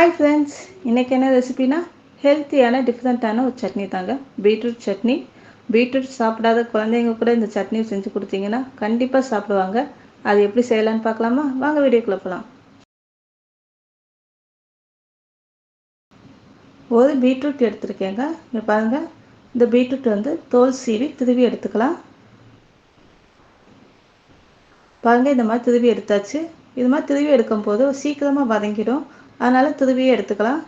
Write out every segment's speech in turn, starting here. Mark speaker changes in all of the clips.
Speaker 1: Hi friends, இன்றைக்கி என்ன ரெசிபினா ஹெல்த்தியான டிஃப்ரெண்ட்டான ஒரு சட்னி தாங்க. பீட்ரூட் சட்னி. பீட்ரூட் சாப்பிடாத குழந்தைங்க கூட இந்த சட்னி செஞ்சு கொடுத்தீங்கன்னா கண்டிப்பாக சாப்பிடுவாங்க. அது எப்படி செய்யலான்னு பார்க்கலாமா? வாங்க வீடியோக்குள்ளே போகலாம். ஒரு பீட்ரூட் எடுத்துருக்கேங்க. இங்கே பாருங்கள், இந்த பீட்ரூட் தோல் சீவி திருவி எடுத்துக்கலாம். பாருங்கள், இந்த மாதிரி திருவி எடுத்தாச்சு. இது மாதிரி திருவி எடுக்கும் போது சீக்கிரமாக வதங்கிடும், அதனால் திருவியே எடுத்துக்கலாம்.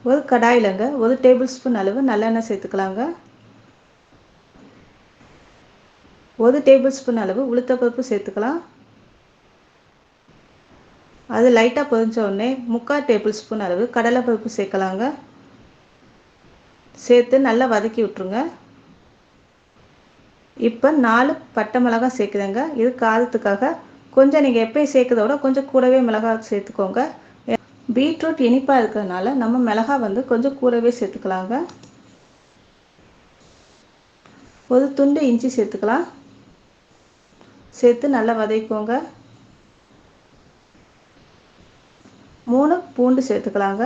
Speaker 1: ஒரு கடாயிலங்க 1 டேபிள் ஸ்பூன் அளவு நல்லெண்ணெய் சேர்த்துக்கலாங்க. 1 டேபிள் ஸ்பூன் அளவு உளுத்தப்பருப்பு சேர்த்துக்கலாம். அது லைட்டாக பொரிஞ்ச உடனே 3/4 டேபிள் ஸ்பூன் அளவு கடலைப்பருப்பு சேர்க்கலாங்க. சேர்த்து நல்லா வதக்கி விட்டுருங்க. இப்போ 4 பட்டை மிளகாய் சேர்க்குறேங்க. இது காரத்துக்காக. கொஞ்சம் நீங்கள் எப்பயும் சேர்க்கறத விட கொஞ்சம் கூடவே மிளகாய் சேர்த்துக்கோங்க. பீட்ரூட் இனிப்பாக இருக்கிறதுனால நம்ம மிளகாய் கொஞ்சம் கூடவே சேர்த்துக்கலாங்க. ஒரு துண்டு இஞ்சி சேர்த்துக்கலாம். சேர்த்து நல்லா வதக்கிக்கோங்க. 3 பூண்டு சேர்த்துக்கலாங்க.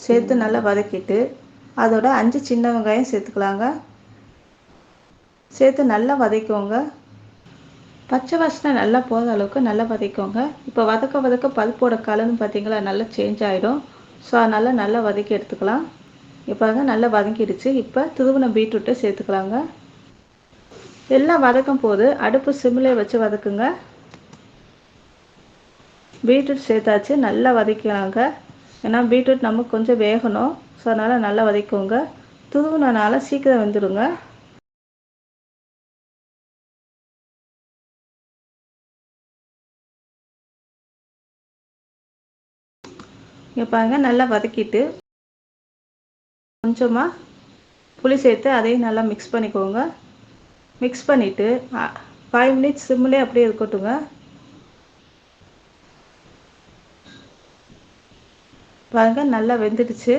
Speaker 1: சேர்த்து நல்லா வதக்கிட்டு அதோட 5 சின்ன வெங்காயம் சேர்த்துக்கலாங்க. சேர்த்து நல்லா வதக்கிக்கோங்க. பச்சை வாசனை நல்லா போகிற அளவுக்கு நல்லா வதக்கிக்கோங்க. இப்போ வதக்க பருப்போட கலர்னு பார்த்தீங்களா நல்லா சேஞ்ச் ஆகிடும். ஸோ அதனால் நல்லா வதக்கி எடுத்துக்கலாம். இப்போ நல்லா வதக்கிடுச்சு. இப்போ துருவின பீட்ரூட்டை சேர்த்துக்கலாங்க. எல்லாம் வதக்கும் போது அடுப்பு சிம்மில் வச்சு வதக்குங்க. பீட்ரூட் சேர்த்தாச்சு, நல்லா வதக்கலாங்க. ஏன்னா பீட்ரூட் நமக்கு கொஞ்சம் வேகணும். ஸோ அதனால் நல்லா வதக்கிக்கோங்க. துருவினால சீக்கிரம் வெந்துடுங்க. இங்கே பாருங்கள், நல்லா வதக்கிட்டு கொஞ்சமாக புளி சேர்த்து அதையும் நல்லா மிக்ஸ் பண்ணிக்கோங்க. மிக்ஸ் பண்ணிவிட்டு 5 மினிட்ஸ் சிம்மிலே அப்படியே இருக்கட்டுங்க. பாருங்கள், நல்லா வெந்துடுச்சு.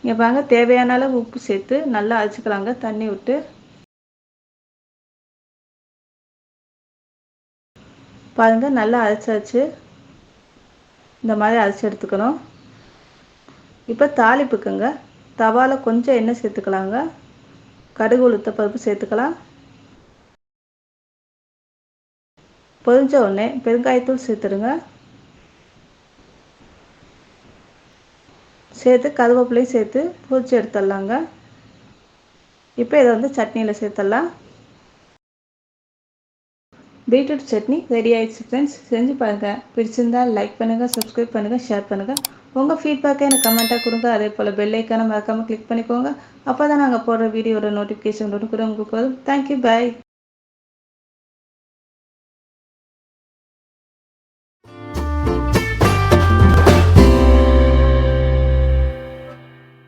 Speaker 1: இங்கே பாருங்கள், தேவையான அளவு உப்பு சேர்த்து நல்லா அரைச்சிக்கலாங்க தண்ணி விட்டு. பாருங்கள், நல்லா அரைச்சாச்சு. இந்த மாதிரி அரைச்சி எடுத்துக்கணும். இப்போ தாளிப்புக்குங்க தவாவில் கொஞ்சம் எண்ணெய் சேர்த்துக்கலாங்க. கடுகு உளுத்த பருப்பு சேர்த்துக்கலாம். பொரிஞ்ச உடனே பெருங்காயத்தூள் சேர்த்துடுங்க. சேர்த்து கருவேப்பிலையும் சேர்த்து பொரிச்சு எடுத்துடலாங்க. இப்போ இதை சட்னியில் சேர்த்துடலாம். பீட்ரூட் சட்னி ரெடி ஆயிடுச்சு ஃப்ரெண்ட்ஸ். செஞ்சு பாருங்கள். பிடிச்சிருந்தால் லைக் பண்ணுங்கள், சப்ஸ்கிரைப் பண்ணுங்கள், ஷேர் பண்ணுங்கள். உங்கள் ஃபீட்பேக்கை எனக்கு கமெண்ட்டாக கொடுங்க. அதே போல் பெல் ஐக்கானை மறக்காமல் கிளிக் பண்ணிக்கோங்க. அப்போ தான் நாங்கள் போடுற வீடியோட நோட்டிஃபிகேஷன் கூட உங்களுக்கு வரும். தேங்க்யூ, பாய்.